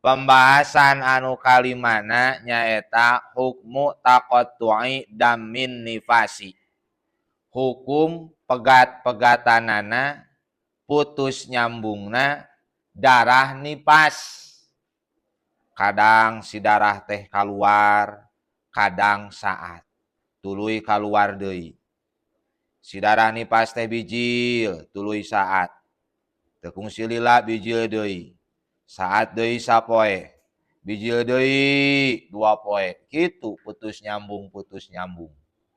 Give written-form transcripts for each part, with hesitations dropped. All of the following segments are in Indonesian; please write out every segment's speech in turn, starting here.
Pembahasan anu kalimana nyaeta hukmu taqattu'i damin nifasi. Hukum pegat-pegatanana putus nyambungna darah nipas. Kadang si darah teh keluar, kadang saat tuluy keluar deui. Si darah nipas teh bijil, tuluy saat. Teu kungsi lila bijil deui. Saat deui sapoe. Bijil deui 2 poe. Kitu putus nyambung.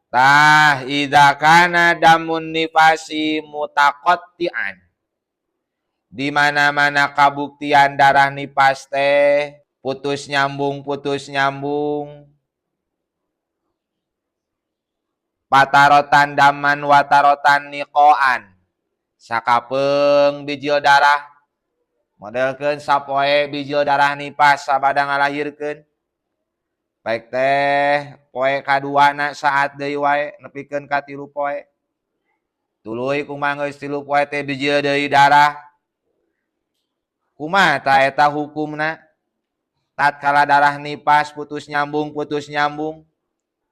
Tah idza kana damun nifasi mutaqatti'an. Di mana-mana kabuktian darah nipas teh putus nyambung. Patarotan daman watarotan niqoan. Sakapeung bijil darah. Modelkeun sapoe bijil darah nipas sabada ngalahirkeun. Baik teh poe kaduana saat deui wae nepikeun ka 3 poe. Tuluy kumaha geus 3 poe teh bijil deui darah. Kumaha ta eta hukumna? Tatkala darah nipas putus nyambung.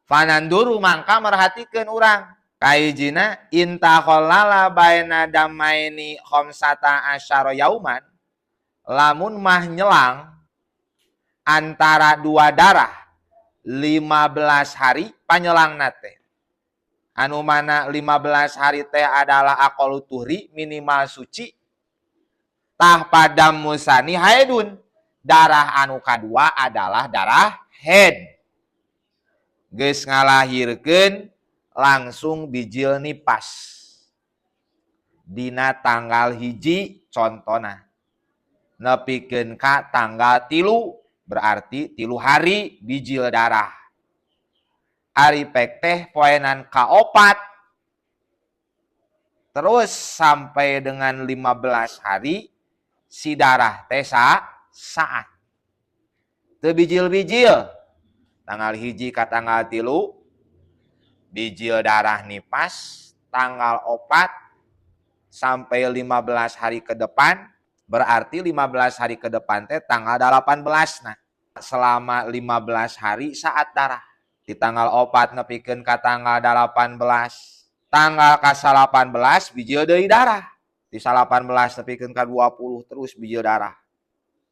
Fananduru mangka merhatikeun urang. Kaijina intaqallala baina damaini khamsata asyara yauman. Lamun mah nyelang antara 2 darah 15 hari panyelang nate. Anu mana 15 hari teh adalah aqallu tuhri minimal suci. Tah padam musani haidun. Darah anu kadua adalah darah haid. Geus ngalahirkeun langsung bijil nipas. Dina tanggal hiji contona. Nepikeun ka tanggal 3 berarti 3 hari bijil darah. Ari pek teh poenan ka-4 terus sampai dengan 15 hari si darah teh saat. Teu bijil-bijil. Tanggal hiji ka tanggal 3 bijil darah nipas, tanggal 4 sampai 15 hari ke depan. Berarti 15 hari ke depan teh tanggal 18 nah. Selama 15 hari saat darah. Di tanggal 4 nepikeun ka tanggal 18. Tanggal ka 18 bijil deui darah. Di 18 nepikeun ka 20 terus bijil darah.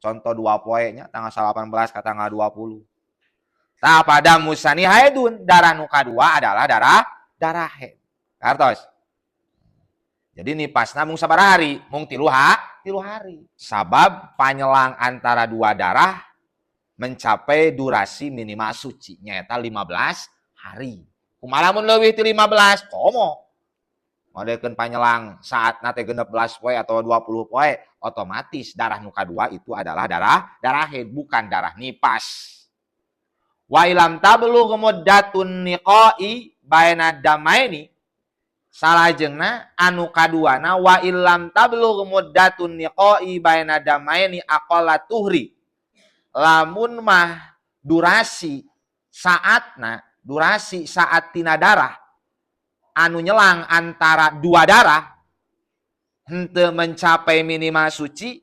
Contoh 2 poe nya tanggal 18 ka tanggal 20. Tah pada musani haidun, darah nu kadua adalah darah haid. Kartos. Jadi nipasna mung sabaraha hari? Mung 3 hari. Sabab panyelang antara 2 darah mencapai durasi minimal suci nyaeta 15 hari. Kumaha lamun leuwih ti 15? Komo. Modelkeun panyelang saat nate 16 poe atau 20 poe, otomatis darah nu kadua itu adalah darah haid, bukan darah nipas. Wa ilam tablugh muddatun niqai baina damaini. Salajengna anu kaduana wa ilam tablugh muddatun niqai baina damaini aqalla tuhri. Lamun mah durasi saat tina darah anu nyelang antara 2 darah henteu mencapai minimal suci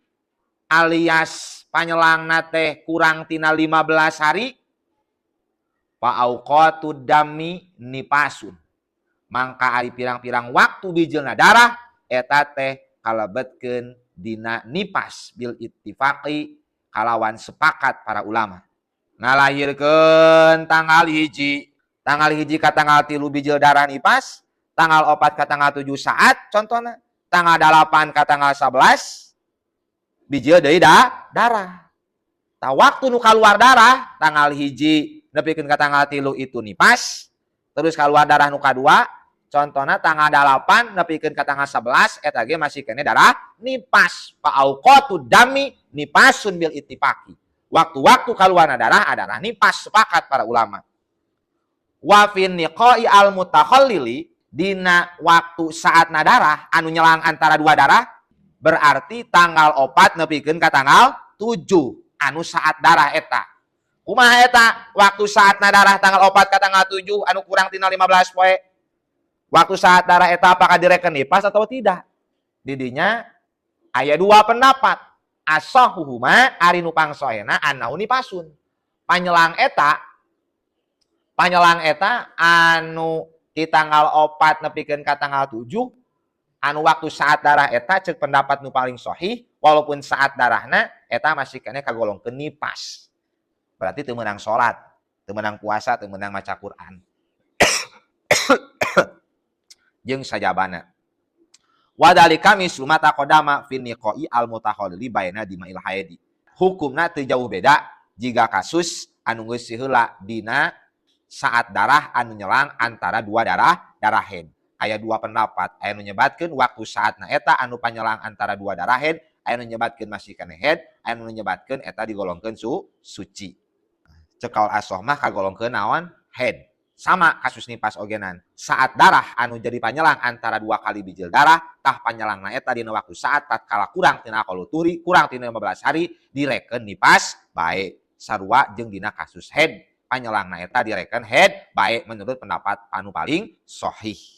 alias panyelang teh kurang tina 15 hari Fa'auqatu dami nipasun. Mangka ari pirang-pirang waktu bijilna darah eta teh kalebetkeun dina nipas bil ittifaqi kalawan sepakat para ulama. Ngalahirkeun tanggal hiji ka tanggal 3 bijil darah nipas, tanggal 4 ka tanggal 7 saat contohna, tanggal 8 ka tanggal 11 bijil deui darah. Tah waktu nu kaluar darah tanggal hiji nepikeun ka tanggal 3 itu nipas, terus keluar darah nu kadua contohna tanggal 8 nepikeun ka tanggal 11 eta ge masih kene darah nipas. Fa'auqatu dami nipasun bil ittifaqi. Waktu-waktu kaluarna darah adalah nipas, sepakat para ulama. Wa fin niqai al mutakhallili, dina waktu saatna darah anu nyelang antara 2 darah berarti tanggal 4 nepikeun ka tanggal 7 anu saat darah eta. Kumaha eta waktu saatna darah tanggal 4 ka tanggal 7 anu kurang tina 15 poe. Waktu saat darah eta apakah direken nipas atau tidak? Didinya aya 2 pendapat. asahuhuma ari nu pangsoena annahu nipasun. Panyelang eta anu di tanggal 4 nepikeun ka tanggal 7 anu waktu saat darah eta cek pendapat nu paling sahih walaupun saat darahna eta masih kene kagolongkeun nipas. Berarti teu meunang salat, teu meunang puasa, teu meunang maca Quran. Jeung sajabana. Wadalika mislu ma taqaddama fi niqai al-mutakhallili baina dima'il haidi. Hukumna teu jauh beda jika kasus anu geus siheula dina saat darah anu nyelang antara dua darah haid. Aya dua pendapat, aya nu nyebatkeun waktu saatna eta anu panyelang antara dua darah haid, aya nu nyebatkeun masih kana haid, aya nu nyebatkeun eta digolongkeun suci. Cekal asoh mah kagolongkeun naon? Haid. Sama kasus nipas ogenan. Saat darah anu jadi panyelang antara dua kali bijil darah, tah panyelangna eta dina waktu saat tatkala kurang tina qaluturi, kurang tina 15 hari direken nipas bae. Sarua jeung dina kasus haid. Panyelangna eta direken haid baik menurut pendapat anu paling sahih.